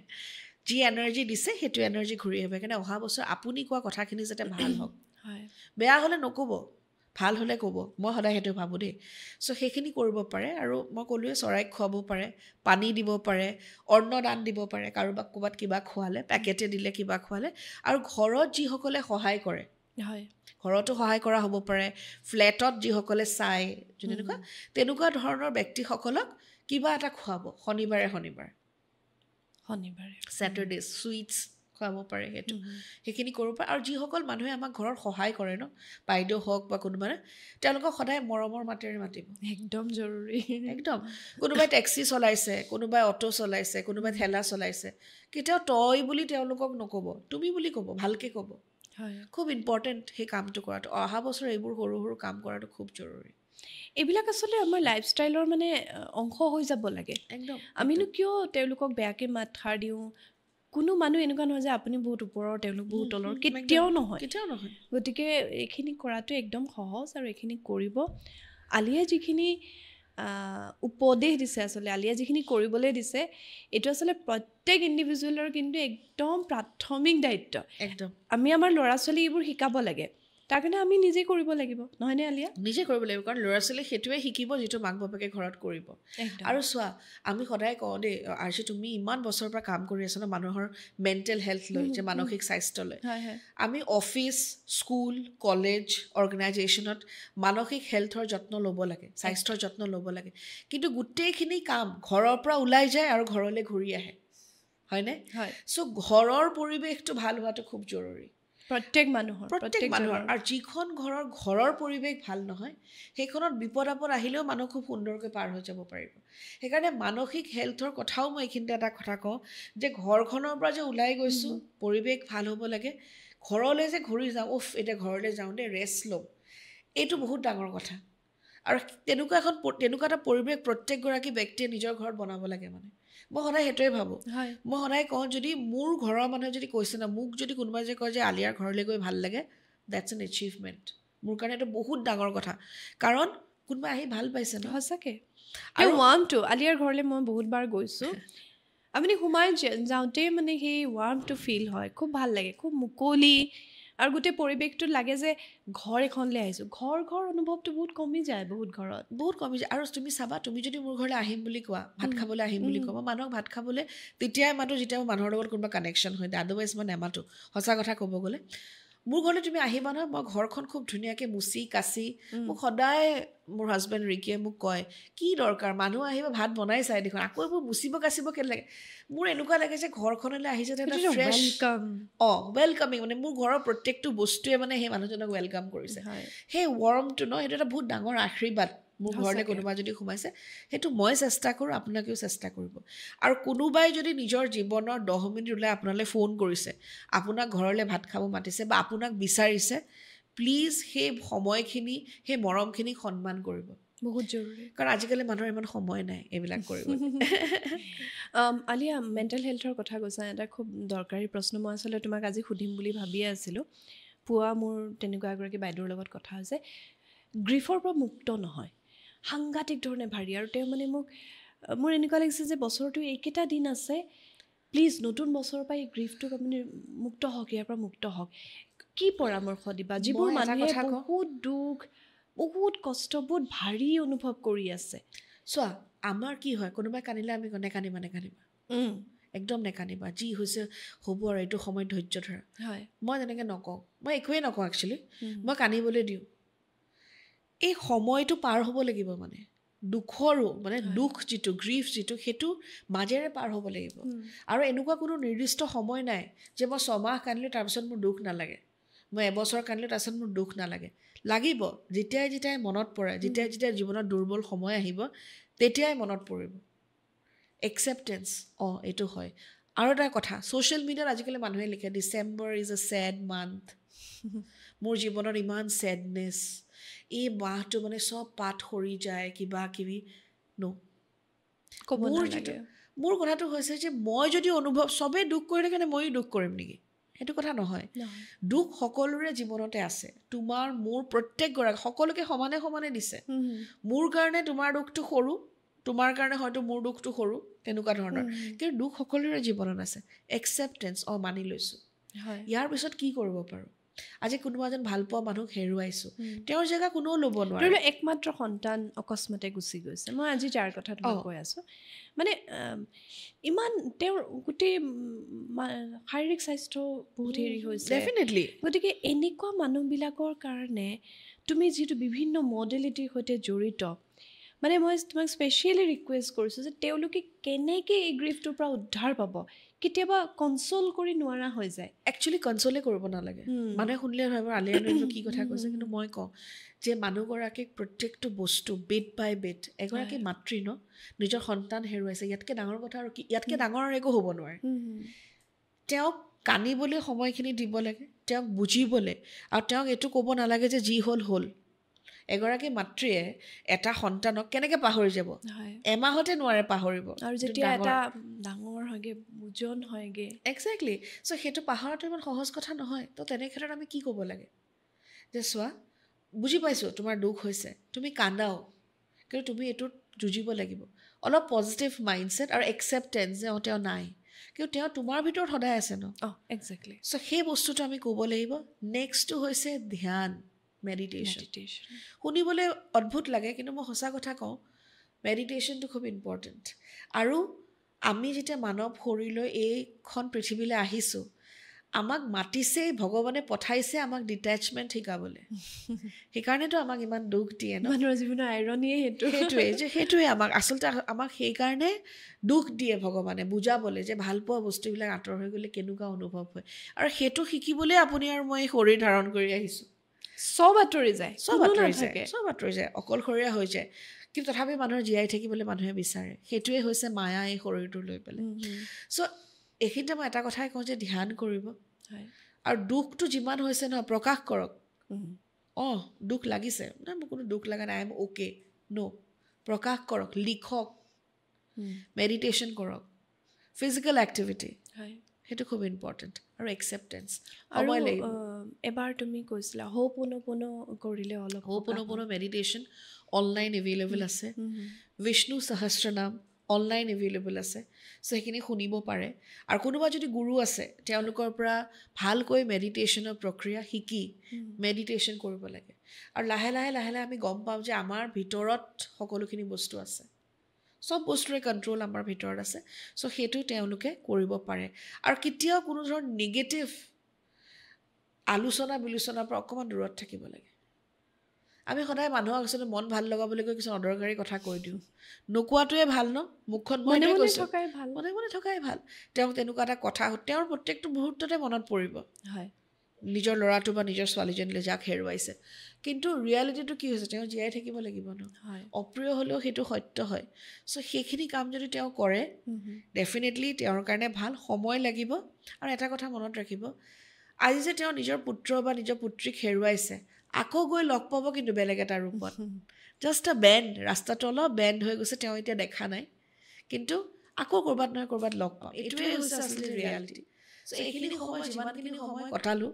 যি এনাৰ্জি দিছে সেইটো এনাৰ্জি ঘূৰি আহিব সেইকাৰণে অহা বছৰ আপুনি কোৱা কথাখিনি যাতে ভাল হওক বেয়া হ'লে নক'ব ভাল হ'লে ক'ব মই সদায় সেইটো ভাবোঁ দেই চ' সেইখিনি কৰিব পাৰে আৰু মই ক'লোৱে চৰাইক খুৱাব পাৰে পানী দিব পাৰে অন্নদান দিব পাৰে কাৰোবাক ক'ৰবাত কিবা খোৱালে পেকেটে দিলে কিবা খোৱালে আৰু ঘৰত যিসকলে সহায় কৰে ঘৰতো সহায় কৰা হ'ব পাৰে ফ্লেটত যিসকলে চায় তেনেকুৱা ধৰণৰ ব্যক্তিসকলক কিবা এটা খুৱাব শনিবাৰে ছেটাৰডে চুইটছ খুৱাব পাৰে সেইখিনি কৰিব পাৰে আৰু যিসকল মানুহে আমাক ঘৰত সহায় কৰে ন বাইদেউ হওক বা কোনোবাই তেওঁলোকক সদায় মৰমৰ মাতেৰে মাতিব একদম জৰুৰী একদম কোনোবাই টেক্সি চলাইছে কোনোবাই অটো চলাইছে কোনোবাই ঠেলা চলাইছে কেতিয়াও তই বুলি তেওঁলোকক নক'ব তুমি বুলি ক'ব ভালকৈ ক'ব খুব ইম্পৰ্টেণ্ট সেই কামটো কৰাটো অহা বছৰ এইবোৰ সৰু সৰু কাম কৰাটো খুব জৰুৰী এইবিলাক আচলতে আমাৰ লাইফষ্টাইলৰ মানে অংশ হৈ যাব লাগে একদম আমিনো কিয় তেওঁলোকক বেয়াকৈ মাত সাৰ দিওঁ কোনো মানুহ এনেকুৱা নহয় যে আপুনি বহুত ওপৰৰ তেওঁলোক বহুত তলৰ কেতিয়াও নহয় কেতিয়াও নহয় গতিকে এইখিনি কৰাটো একদম সহজ আৰু এইখিনি কৰিব আলিয়ে যিখিনি উপদেশ দিছে আচলতে আলিয়ে যিখিনি কৰিবলৈ দিছে এইটো আচলতে প্ৰত্যেক ইণ্ডিভিজুৱেলৰ কিন্তু একদম প্ৰাথমিক দায়িত্ব একদম আমি আমাৰ ল'ৰা ছোৱালী এইবোৰ শিকাব লাগে তাৰ কাৰণে আমি নিজে কৰিব লাগিব নহয়নে আলিয়া নিজে কৰিব লাগিব কাৰণ ল'ৰা ছোৱালী সেইটোৱে শিকিব যিটো মাক বাপেকে ঘৰত কৰিব আৰু চোৱা আমি সদায় কওঁ দেই আৰ্চি তুমি ইমান বছৰৰ পৰা কাম কৰি আছা ন মানুহৰ মেণ্টেল হেল্থ লৈ যে মানসিক স্বাস্থ্য লৈ আমি অফিচ স্কুল কলেজ অৰ্গেনাইজেশ্যনত মানসিক হেল্থৰ যত্ন ল'ব লাগে স্বাস্থ্যৰ যত্ন ল'ব লাগে কিন্তু গোটেইখিনি কাম ঘৰৰ পৰা ওলাই যায় আৰু ঘৰলৈ ঘূৰি আহে হয়নে চ' ঘৰৰ পৰিৱেশটো ভাল হোৱাটো খুব জৰুৰী প্ৰত্যেক মানুহৰ আৰু যিখন ঘৰৰ পৰিৱেশ ভাল নহয় সেইখনত বিপদ আপদ আহিলেও মানুহ খুব সুন্দৰকৈ পাৰ হৈ যাব পাৰিব সেইকাৰণে মানসিক হেল্থৰ কথাও মই এইখিনিতে এটা কথা কওঁ যে ঘৰখনৰ পৰা যে ওলাই গৈছোঁ পৰিৱেশ ভাল হ'ব লাগে ঘৰলৈ যে ঘূৰি যাওঁ এতিয়া ঘৰলৈ যাওঁ দেই ৰেষ্ট ল'ম এইটো বহুত ডাঙৰ কথা আৰু তেনেকুৱা এটা পৰিৱেশ প্ৰত্যেকগৰাকী ব্যক্তিয়ে নিজৰ ঘৰত বনাব লাগে মানে মই সদায় সেইটোৱে ভাবোঁ মই সদায় কওঁ যদি মোৰ ঘৰৰ মানুহে যদি কৈছে না মোক যদি কোনোবাই যে কয় যে আলিয়াৰ ঘৰলৈ গৈ ভাল লাগে দেটছ এন এচিভমেণ্ট মোৰ কাৰণে এইটো বহুত ডাঙৰ কথা কাৰণ কোনোবাই আহি ভাল পাইছে ন সঁচাকৈ আৰু ৱাৰ্মটো আলিয়াৰ ঘৰলৈ মই বহুতবাৰ গৈছোঁ আপুনি সোমাই যাওঁতেই মানে সেই ৱাৰ্মটো ফিল হয় খুব ভাল লাগে খুব মুকলি আৰু গোটেই পৰিৱেশটোত লাগে যে ঘৰ এখনলৈ আহিছোঁ ঘৰ অনুভৱটো বহুত কমি যায় বহুত কমি যায় আৰু তুমি চাবা তুমি যদি মোৰ ঘৰলৈ আহিম বুলি কোৱা ভাত খাবলৈ আহিম বুলি কোৱা মই মানুহক ভাত খাবলৈ তেতিয়াই মাতো যেতিয়া মোৰ মানুহৰ লগত কোনোবা কানেকশ্যন হৈ যায় আদাৰৱাইজ মই নেমাতো সঁচা কথা ক'ব গ'লে মোৰ ঘৰলৈ তুমি আহিবা নহয় মই ঘৰখন খুব ধুনীয়াকৈ মুচি কাচি মোক সদায় মোৰ হাজবেণ্ড ৰিকিয়ে মোক কয় কি দৰকাৰ মানুহ আহিব ভাত বনাই চাই দেখোন আকৌ এইবোৰ মুচিব কাচিব কেনে লাগে মোৰ এনেকুৱা লাগে যে ঘৰখনলৈ আহি যাতে এটা ফ্ৰেছ ৱেলকামিং মানে মোৰ ঘৰৰ প্ৰত্যেকটো বস্তুৱে মানে সেই মানুহজনক ৱেলকাম কৰিছে সেই ৱাৰ্মটো ন সেইটো এটা বহুত ডাঙৰ আশীৰ্বাদ মোৰ ঘৰলৈ কোনোবা যদি সোমাইছে সেইটো মই চেষ্টা কৰোঁ আপোনাকেও চেষ্টা কৰিব আৰু কোনোবাই যদি নিজৰ জীৱনৰ 10 মিনিট ওলাই আপোনালৈ ফোন কৰিছে আপোনাক ঘৰলৈ ভাত খাব মাতিছে বা আপোনাক বিচাৰিছে প্লিজ সেই সময়খিনি সেই মৰমখিনি সন্মান কৰিব বহুত জৰুৰী কাৰণ আজিকালি মানুহৰ ইমান সময় নাই এইবিলাক কৰিব আলিয়া মেণ্টেল হেল্থৰ কথা কৈছা এটা খুব দৰকাৰী প্ৰশ্ন মই আচলতে তোমাক আজি সুধিম বুলি ভাবিয়ে আছিলোঁ পুৱা মোৰ তেনেকুৱা এগৰাকী বাইদেউৰ লগত কথা হৈছে গ্ৰীফৰ পৰা মুক্ত নহয় সাংঘাতিক ধৰণে ভাৰী আৰু তেওঁ মানে মোৰ এনেকুৱা লাগিছে যে বছৰটো এইকেইটা দিন আছে প্লিজ নতুন বছৰৰ পৰা এই গ্ৰীফটোক আপুনি মুক্ত হওক ইয়াৰ পৰা মুক্ত হওক কি পৰামৰ্শ দিবা যিবোৰ মানুহে বহুত দুখ বহুত কষ্ট বহুত ভাৰী অনুভৱ কৰি আছে চোৱা আমাৰ কি হয় কোনোবাই কান্দিলে আমি নেকান্দিবা একদম নেকান্দিবা যি হৈছে হ'ব আৰু এইটো সময়ত ধৈৰ্য ধৰা মই তেনেকৈ নকওঁ মই একোৱেই নকওঁ একচুৱেলি মই কান্দিবলৈ দিওঁ এই সময়টো পাৰ হ'ব লাগিব মানে দুখৰো মানে দুখ যিটো গ্ৰীফ যিটো সেইটো মাজেৰে পাৰ হ'ব লাগিব আৰু এনেকুৱা কোনো নিৰ্দিষ্ট সময় নাই যে মই 6 মাহ কান্দিলোঁ তাৰপিছত মোৰ দুখ নালাগে মই এবছৰ কান্দিলোঁ তাৰপিছত মোৰ দুখ নালাগে লাগিব যেতিয়াই মনত পৰে যেতিয়া জীৱনত দুৰ্বল সময় আহিব তেতিয়াই মনত পৰিব একচেপ্টেঞ্চ এইটো হয় আৰু এটা কথা ছ'চিয়েল মিডিয়াত আজিকালি মানুহে লিখে December is a said month মোৰ জীৱনত ইমান ছেডনেছ এই মাহটো মানে চব পাত সৰি যায় কিবা কিবি মোৰ কথাটো হৈছে যে মই যদি অনুভৱ চবেই দুখ কৰিলে কাৰণে ময়ো দুখ কৰিম নেকি সেইটো কথা নহয় দুখ সকলোৰে জীৱনতে আছে তোমাৰ মোৰ প্ৰত্যেকগৰাকী সকলোকে সমানে সমানে দিছে মোৰ কাৰণে তোমাৰ দুখটো সৰু তোমাৰ কাৰণে হয়তো মোৰ দুখটো সৰু তেনেকুৱা ধৰণৰ কিন্তু দুখ সকলোৰে জীৱনত আছে একচেপ্টেঞ্চ মানি লৈছোঁ ইয়াৰ পিছত কি কৰিব পাৰোঁ আজি কোনোবা এজন ভাল পোৱা মানুহক হেৰুৱাইছোঁ তেওঁৰ জেগা কোনেও ল'ব নোৱাৰে একমাত্ৰ সন্তান অকস্মাতে গুচি গৈছে মই আজি যাৰ কথা তোমাক কৈ আছোঁ মানে ইমান তেওঁৰ গোটেই শাৰীৰিক স্বাস্থ্য বহুত হেৰি হৈছে ডেফিনেটলি গতিকে এনেকুৱা মানুহবিলাকৰ কাৰণে তুমি যিটো বিভিন্ন মডেলিটিৰ সৈতে জড়িত মানে মই তোমাক স্পেচিয়েলি ৰিকুৱেষ্ট কৰিছোঁ যে তেওঁলোকে কেনেকৈ এই গ্ৰীফটোৰ পৰা উদ্ধাৰ পাব কেতিয়াবা কনচল কৰি নোৱাৰা হৈ যায় একচুৱেলি কনচলে কৰিব নালাগে মানুহে শুনিলে ভাবিব আলিয়ানো কি কথা কৈছে কিন্তু মই কওঁ যে মানুহগৰাকীক প্ৰত্যেকটো বস্তু বিট বাই বিট এগৰাকী মাতৃ নিজৰ সন্তান হেৰুৱাইছে ইয়াতকৈ ডাঙৰ কথা আৰু কি ইয়াতকৈ ডাঙৰ একো হ'ব নোৱাৰে তেওঁক কান্দিবলৈ সময়খিনি দিব লাগে তেওঁক বুজিবলৈ আৰু তেওঁক এইটো ক'ব নালাগে যে যি হ'ল এগৰাকী মাতৃয়ে এটা সন্তানক কেনেকৈ পাহৰি যাব হয় এমাহতে নোৱাৰে পাহৰিব আৰু যেতিয়া এটা ডাঙৰ হয়গে বুজন হয়গে এক্সেক্টলি চ' সেইটো পাহৰাটো ইমান সহজ কথা নহয় তো তেনে ক্ষেত্ৰত আমি কি ক'ব লাগে যে চোৱা বুজি পাইছোঁ তোমাৰ দুখ হৈছে তুমি কান্দাও কিন্তু তুমি এইটোত যুঁজিব লাগিব অলপ পজিটিভ মাইণ্ডছেট আৰু একচেপ্টেঞ্চ যে তেওঁ নাই কিন্তু তেওঁ তোমাৰ ভিতৰত সদায় আছে ন এক্সেক্টলি চ' সেই বস্তুটো আমি ক'ব লাগিব নেক্সটটো হৈছে ধ্যান মেডিটেশ্যন শুনিবলৈ অদ্ভুত লাগে কিন্তু মই সঁচা কথা কওঁ মেডিটেশ্যনটো খুব ইম্পৰ্টেণ্ট আৰু আমি যেতিয়া মানৱ শৰীৰলৈ এইখন পৃথিৱীলৈ আহিছোঁ আমাক মাতিছেই ভগৱানে পঠাইছে আমাক ডিটেচমেণ্ট শিকাবলৈ সেইকাৰণেতো আমাক ইমান দুখ দিয়ে ন মানুহৰ জীৱনৰ আইৰনিয়ে সেইটোৱে আমাক আচলতে আমাক সেইকাৰণে দুখ দিয়ে ভগৱানে বুজাবলৈ যে ভাল পোৱা বস্তুবিলাক আঁতৰ হৈ গ'লে কেনেকুৱা অনুভৱ হয় আৰু সেইটো শিকিবলৈ আপুনি আৰু মই শৰীৰ ধাৰণ কৰি আহিছোঁ চব আঁতৰি যায় চব আঁতৰি যায় অকলশৰীয়া হৈ যায় কিন্তু তথাপি মানুহৰ জীয়াই থাকিবলৈ মানুহে বিচাৰে সেইটোৱে হৈছে মায়া এই শৰীৰটো লৈ পেলাই চ' এইখিনিতে মই এটা কথাই কওঁ যে ধ্যান কৰিব আৰু দুখটো যিমান হৈছে নহয় প্ৰকাশ কৰক দুখ লাগিছে নাই মোৰ কোনো দুখ লগা নাই আই এম অ'কে প্ৰকাশ কৰক লিখক মেডিটেশ্যন কৰক ফিজিকেল এক্টিভিটি সেইটো খুব ইম্পৰ্টেণ্ট আৰু একচেপ্টেঞ্চ আৰু এবাৰ তুমি কৈছিলা হোপোনোপোনো কৰিলে অলপ হোপোনোপোনো মেডিটেশ্যন অনলাইন এভেইলেবল আছে বিষ্ণু সহস্ৰনাম অনলাইন এভেইলেবল আছে চ' সেইখিনি শুনিব পাৰে আৰু কোনোবা যদি গুৰু আছে তেওঁলোকৰ পৰা ভালকৈ মেডিটেশ্যনৰ প্ৰক্ৰিয়া শিকি মেডিটেশ্যন কৰিব লাগে আৰু লাহে লাহে লাহে লাহে আমি গম পাওঁ যে আমাৰ ভিতৰত সকলোখিনি বস্তু আছে চব বস্তুৰে কণ্ট্ৰল আমাৰ ভিতৰত আছে চ' সেইটো তেওঁলোকে কৰিব পাৰে আৰু কেতিয়াও কোনো ধৰণৰ নিগেটিভ আলোচনা বিলোচনাৰ পৰা অকণমান দূৰত থাকিব লাগে আমি সদায় মানুহক আচলতে মন ভাল লগাবলৈ গৈ কিছুমান অদৰকাৰী কথা কৈ দিওঁ নোকোৱাটোৱে ভাল ন মুখখন মনে মনে থকাই ভাল তেওঁক তেনেকুৱা এটা কথা তেওঁৰ প্ৰত্যেকটো মুহূৰ্ততে মনত পৰিব নিজৰ ল'ৰাটো বা নিজৰ ছোৱালীজনীলৈ যাক হেৰুৱাইছে কিন্তু ৰিয়েলিটিটো কি হৈছে তেওঁ জীয়াই থাকিব লাগিব ন অপ্ৰিয় হ'লেও সেইটো সত্য হয় চ' সেইখিনি কাম যদি তেওঁ কৰে ডেফিনেটলি তেওঁৰ কাৰণে ভাল সময় লাগিব আৰু এটা কথা মনত ৰাখিব আজি যে তেওঁ নিজৰ পুত্ৰ বা নিজৰ পুত্ৰীক হেৰুৱাইছে আকৌ গৈ লগ পাব কিন্তু বেলেগ এটা ৰূপত জাষ্ট আ বেণ্ড ৰাস্তাটো অলপ বেণ্ড হৈ গৈছে তেওঁ এতিয়া দেখা নাই কিন্তু আকৌ ক'ৰবাত নহয় ক'ৰবাত লগ পাম এইটোৱে হৈছে আচলতে ৰিয়েলিটি চ' এইখিনি সময় যিমানখিনি সময় কটালোঁ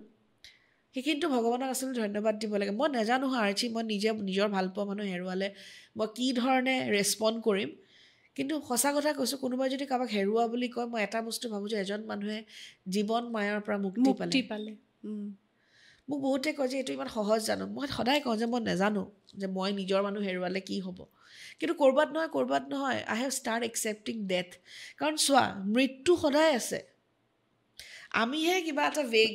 সেইখিনিতো ভগৱানক আচলতে ধন্যবাদ দিব লাগে মই নাজানো আৰ্চি মই নিজৰ ভালপোৱা মানুহ হেৰুৱালে মই কি ধৰণে ৰেচপণ্ড কৰিম কিন্তু সঁচা কথা কৈছোঁ কোনোবাই যদি কাৰোবাক হেৰুওৱা বুলি কয় মই এটা বস্তু ভাবোঁ যে এজন মানুহে জীৱন মায়াৰ পৰা মুক্তি পালে মোক বহুতে কয় যে এইটো ইমান সহজ জানো মই সদায় কওঁ যে মই নাজানো যে মই নিজৰ মানুহ হেৰুৱালে কি হ'ব কিন্তু ক'ৰবাত নহয় আই হেভ ষ্টাৰ্ট একচেপ্টিং ডেথ কাৰণ চোৱা মৃত্যু সদায় আছে আমিহে কিবা এটা বেগ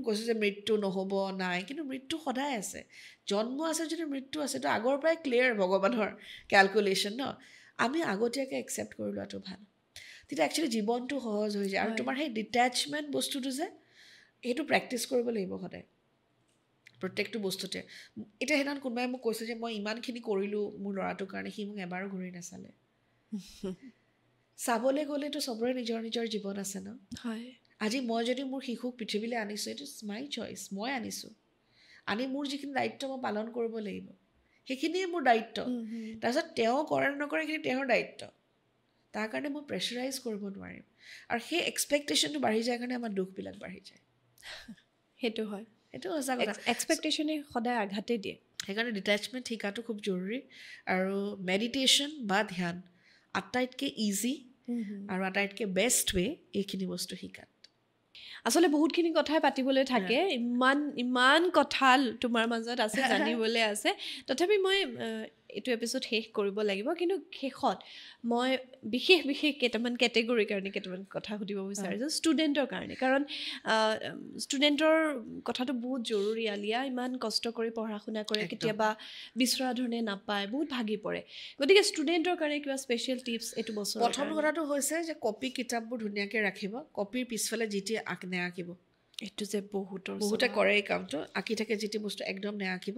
কৈছোঁ যে মৃত্যু নহ'ব নাই কিন্তু মৃত্যু সদায় আছে জন্ম আছে যদি মৃত্যু আছে তো আগৰ পৰাই ক্লিয়াৰ ভগৱানৰ কেলকুলেশ্যন ন আমি আগতীয়াকৈ একচেপ্ট কৰি লোৱাটো ভাল তেতিয়া একচুৱেলি জীৱনটো সহজ হৈ যায় আৰু তোমাৰ সেই ডিটেচমেণ্ট বস্তুটো যে সেইটো প্ৰেক্টিচ কৰিব লাগিব সদায় প্ৰত্যেকটো বস্তুতে এতিয়া সেইদিনাখন কোনোবাই মোক কৈছে যে মই ইমানখিনি কৰিলোঁ মোৰ ল'ৰাটোৰ কাৰণে সি মোক এবাৰো ঘূৰি নাচালে চাবলৈ গ'লেতো চবৰে নিজৰ নিজৰ জীৱন আছে ন আজি মই যদি মোৰ শিশুক পৃথিৱীলৈ আনিছোঁ এইটো মাই চইচ মই আনিছোঁ আনি মোৰ যিখিনি দায়িত্ব মই পালন কৰিব লাগিব সেইখিনিয়ে মোৰ দায়িত্ব তাৰপিছত তেওঁ কৰে নকৰে সেইখিনি তেওঁৰ দায়িত্ব তাৰ কাৰণে মই প্ৰেছাৰাইজ কৰিব নোৱাৰিম আৰু সেই এক্সপেক্টেশ্যনটো বাঢ়ি যায় কাৰণে আমাৰ দুখবিলাক বাঢ়ি যায় সেইটো হয় সেইটো সঁচা কথা এক্সপেক্টেশ্যনে সদায় আঘাতে দিয়ে সেইকাৰণে ডিটেচমেণ্ট শিকাটো খুব জৰুৰী আৰু মেডিটেশ্যন বা ধ্যান আটাইতকৈ ইজি আৰু আটাইতকৈ বেষ্ট ৱে এইখিনি বস্তু শিকাত আচলতে বহুতখিনি কথাই পাতিবলৈ থাকে ইমান কথা তোমাৰ মাজত আছে জানিবলৈ আছে তথাপি মই এইটো এপিছ'ড শেষ কৰিব লাগিব কিন্তু শেষত মই বিশেষ কেইটামান কেটেগৰীৰ কাৰণে কেইটামান কথা সুধিব বিচাৰিছোঁ ষ্টুডেণ্টৰ কাৰণে কাৰণ ষ্টুডেণ্টৰ কথাটো বহুত জৰুৰী আলিয়া ইমান কষ্ট কৰি পঢ়া শুনা কৰে কেতিয়াবা বিচৰা ধৰণে নাপায় বহুত ভাগি পৰে গতিকে ষ্টুডেণ্টৰ কাৰণে কিবা স্পেচিয়েল টিপছ এইটো বছৰ প্ৰথম কথাটো হৈছে যে কপি কিতাপবোৰ ধুনীয়াকৈ ৰাখিব কপিৰ পিছফালে যিটি নেআঁকিব এইটো যে বহুতে কৰে এই কামটো আঁকি থাকে যিটি বস্তু একদম নেআঁকিব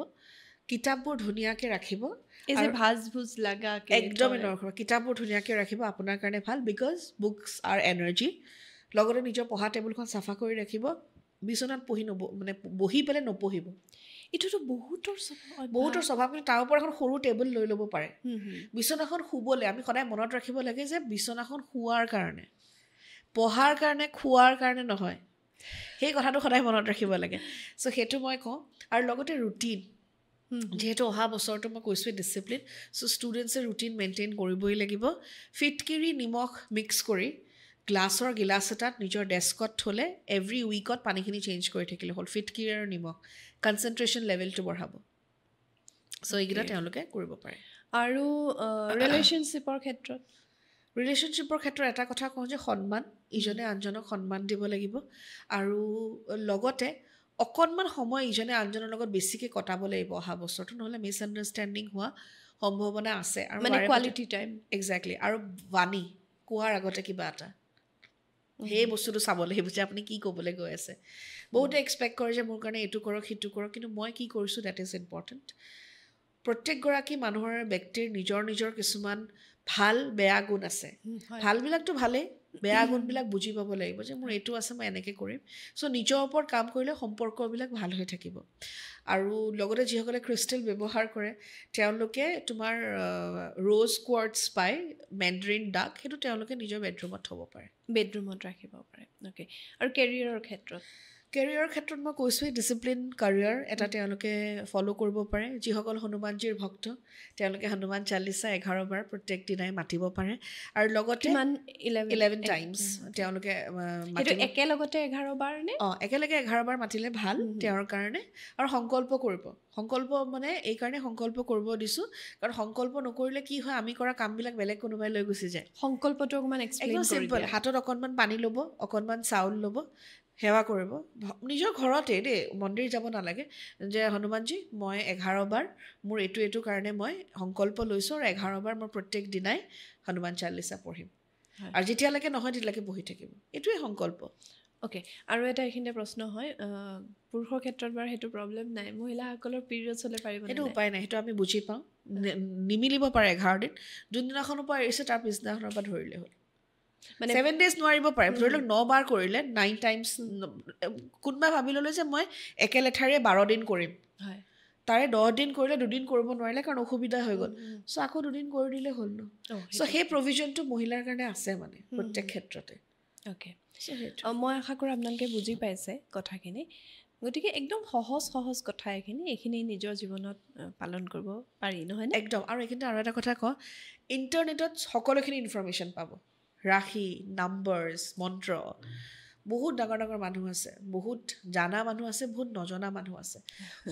কিতাপবোৰ ধুনীয়াকৈ ৰাখিব এই যে ভাজ লাগা একদমেই নৰখিব কিতাপবোৰ ধুনীয়াকৈ ৰাখিব আপোনাৰ কাৰণে ভাল বিকজ বুকছ আৰ এনাৰ্জি লগতে নিজৰ পঢ়া টেবুলখন চাফা কৰি ৰাখিব বিচনাত মানে বহি পেলাই নপঢ়িব এইটোতো বহুতৰ স্বভাৱ কিন্তু তাৰ ওপৰত এখন সৰু টেবুল লৈ ল'ব পাৰে বিচনাখন শুবলৈ আমি সদায় মনত ৰাখিব লাগে যে বিচনাখন শুৱাৰ কাৰণে পঢ়াৰ কাৰণে খোৱাৰ কাৰণে নহয় সেই কথাটো সদায় মনত ৰাখিব লাগে চ' সেইটো মই কওঁ আৰু লগতে ৰুটিন যিহেতু অহা বছৰটো মই কৈছোঁৱে ডিচিপ্লিন চ' ষ্টুডেণ্টছে ৰুটিন মেইনটেইন কৰিবই লাগিব ফিটকিৰি নিমখ মিক্স কৰি গ্লাছৰ গিলাচ এটাত নিজৰ ডেস্কত থ'লে এভৰি উইকত পানীখিনি চেঞ্জ কৰি থাকিলে হ'ল ফিটকিৰি আৰু নিমখ কনচেনট্ৰেশ্যন লেভেলটো বঢ়াব চ' এইকেইটা তেওঁলোকে কৰিব পাৰে আৰু ৰিলেশ্যনশ্বিপৰ ক্ষেত্ৰত এটা কথা কওঁ যে সন্মান ইজনে আনজনক সন্মান দিব লাগিব আৰু লগতে অকণমান সময় ইজনে আনজনৰ লগত বেছিকৈ কটাব লাগিব অহা বছৰটো নহ'লে মিছআণ্ডাৰষ্টেণ্ডিং হোৱা সম্ভাৱনা আছে আৰু মানে কোৱালিটি টাইম একজেক্টলি আৰু বাণী কোৱাৰ আগতে কিবা এটা সেই বস্তুটো চাব লাগিব যে আপুনি কি ক'বলৈ গৈ আছে বহুতে এক্সপেক্ট কৰে যে মোৰ কাৰণে এইটো কৰক সিটো কৰক কিন্তু মই কি কৰিছোঁ ডেট ইজ ইম্পৰ্টেণ্ট প্ৰত্যেকগৰাকী মানুহৰ ব্যক্তিৰ নিজৰ কিছুমান ভাল বেয়া গুণ আছে ভালবিলাকতো ভালেই বেয়া গুণবিলাক বুজি পাব লাগিব যে মোৰ এইটো আছে মই এনেকৈ কৰিম চ' নিজৰ ওপৰত কাম কৰিলে সম্পৰ্কবিলাক ভাল হৈ থাকিব আৰু লগতে যিসকলে ক্ৰিষ্টেল ব্যৱহাৰ কৰে তেওঁলোকে তোমাৰ ৰ'জ কোৱাৰ্টছ পায় মেণ্ড্ৰিন ডাক সেইটো তেওঁলোকে নিজৰ বেডৰুমত থ'ব পাৰে বেডৰুমত ৰাখিব পাৰে অ'কে আৰু কেৰিয়াৰৰ ক্ষেত্ৰত মই কৈছোঁৱেই ডিচিপ্লিন কাৰিয়াৰ এটা তেওঁলোকে ফ'ল' কৰিব পাৰে যিসকল হনুমানজীৰ ভক্ত তেওঁলোকে হনুমান চালিচা 11 বাৰ প্ৰত্যেক দিনাই মাতিব পাৰে আৰু লগতে 11 টাইমছ তেওঁলোকে একেলগতে 11 বাৰ নে একেলগে 11 বাৰ মাতিলে ভাল তেওঁৰ কাৰণে আৰু সংকল্প মানে এই কাৰণে সংকল্প কৰিব দিছোঁ কাৰণ সংকল্প নকৰিলে কি হয় আমি কৰা কামবিলাক বেলেগ কোনোবাই লৈ গুচি যায় সংকল্পটো অকণমান একদম চিম্পল হাতত অকণমান পানী ল'ব অকণমান চাউল ল'ব সেৱা কৰিব নিজৰ ঘৰতে দেই মন্দিৰ যাব নালাগে যে হনুমানজী মই 11 বাৰ মোৰ এইটো কাৰণে মই সংকল্প লৈছোঁ আৰু 11 বাৰ মই প্ৰত্যেক দিনাই হনুমান চালিচা পঢ়িম আৰু যেতিয়ালৈকে নহয় তেতিয়ালৈকে বহি থাকিম এইটোৱে সংকল্প অ'কে আৰু এটা এইখিনিতে প্ৰশ্ন হয় পুৰুষৰ ক্ষেত্ৰত বাৰু সেইটো প্ৰব্লেম নাই মহিলাসকলৰ পিৰিয়ডছ হ'লে পাৰিব সেইটো উপায় নাই সেইটো আমি বুজি পাওঁ নিমিলিব পাৰে 11 দিন যোনদিনাখনৰ পৰা এৰিছে তাৰ পিছদিনাখনৰ পৰা ধৰিলে হ'ল মানে 7 days নোৱাৰিব পাৰে ধৰি লওক 9 বাৰ কৰিলে 9 টাইমছ কোনোবাই ভাবি ল'লে যে মই একেলেঠাৰে 12 দিন কৰিম তাৰে 10 দিন কৰিলে 2 দিন কৰিব নোৱাৰিলে কাৰণ অসুবিধা হৈ গ'ল চ' আকৌ 2 দিন কৰি দিলে হ'ল ন চ' সেই প্ৰভিজনটো মহিলাৰ কাৰণে আছে মানে প্ৰত্যেক ক্ষেত্ৰতে অ'কে মই আশা কৰোঁ আপোনালোকে বুজি পাইছে কথাখিনি গতিকে একদম সহজ কথা এইখিনি নিজৰ জীৱনত পালন কৰিব পাৰি নহয়নে একদম আৰু এইখিনিতে আৰু এটা কথা কওঁ ইণ্টাৰনেটত সকলোখিনি ইনফৰমেশ্যন পাব ৰাশি নাম্বাৰছ মন্ত্ৰ বহুত ডাঙৰ মানুহ আছে বহুত জানা মানুহ আছে বহুত নজনা মানুহ আছে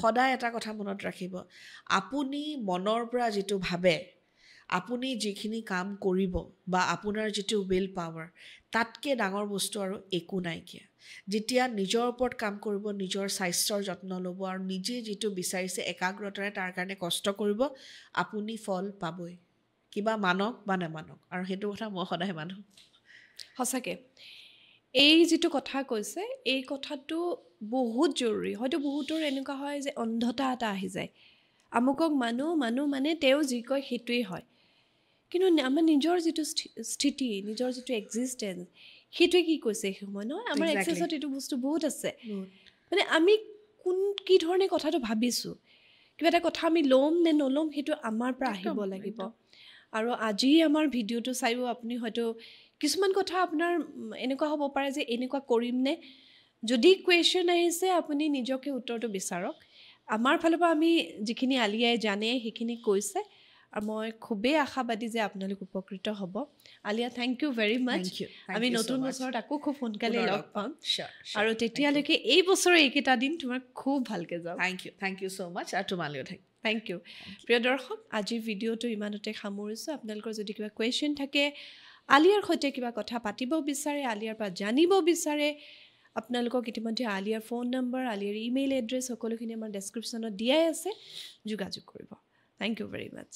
সদায় এটা কথা মনত ৰাখিব আপুনি মনৰ পৰা যিটো ভাবে আপুনি যিখিনি কাম কৰিব বা আপোনাৰ যিটো উইল পাৱাৰ তাতকৈ ডাঙৰ বস্তু আৰু একো নাইকিয়া যেতিয়া নিজৰ ওপৰত কাম কৰিব নিজৰ স্বাস্থ্যৰ যত্ন ল'ব আৰু নিজে যিটো বিচাৰিছে একাগ্ৰতাৰে তাৰ কাৰণে কষ্ট কৰিব আপুনি ফল পাবই কিবা মানক বা নেমানক আৰু সেইটো কথা মই সদায় মানো সঁচাকৈ এই যিটো কথা কৈছে এই কথাটো বহুত জৰুৰী হয়তো বহুতৰ এনেকুৱা হয় যে অন্ধতা এটা আহি যায় আমুকক মানুহ মানে তেওঁ যি কয় সেইটোৱেই হয় কিন্তু আমাৰ নিজৰ যিটো স্থিতি নিজৰ যিটো এক্সিষ্টেঞ্চ সেইটোৱে কি কৈছে সেই সময় নহয় আমাৰ এক্সেছত এইটো বস্তু বহুত আছে মানে আমি কি ধৰণে কথাটো ভাবিছোঁ কিবা এটা কথা আমি ল'ম নে নল'ম সেইটো আমাৰ পৰা আহিব লাগিব আৰু আজি আমাৰ ভিডিঅ'টো চাইও আপুনি হয়তো কিছুমান কথা আপোনাৰ এনেকুৱা হ'ব পাৰে যে এনেকুৱা কৰিম নে যদি কুৱেশ্যন আহিছে আপুনি নিজকে উত্তৰটো বিচাৰক আমাৰ ফালৰ পৰা আমি যিখিনি আলিয়াই জানে সেইখিনি কৈছে আৰু মই খুবেই আশাবাদী যে আপোনালোক উপকৃত হ'ব আলিয়া থেংক ইউ ভেৰি মাছ আমি নতুন বছৰত আকৌ খুব সোনকালে লগ পাম আৰু তেতিয়ালৈকে এই বছৰৰ এইকেইটা দিন তোমাৰ খুব ভালকৈ যাওক থেংক ইউ ছ' মাছ আৰু তোমালৈও থেংক ইউ প্ৰিয় দৰ্শক আজিৰ ভিডিঅ'টো ইমানতে সামৰিছোঁ আপোনালোকৰ যদি কিবা কুৱেশ্যন থাকে আলিয়াৰ সৈতে কিবা কথা পাতিব বিচাৰে আলিয়াৰ পৰা জানিব বিচাৰে আপোনালোকক ইতিমধ্যে Aliyar phone number Aliyar email address সকলোখিনি আমাৰ ডেছক্ৰিপশ্যনত দিয়াই আছে যোগাযোগ কৰিব থেংক ইউ ভেৰি মাছ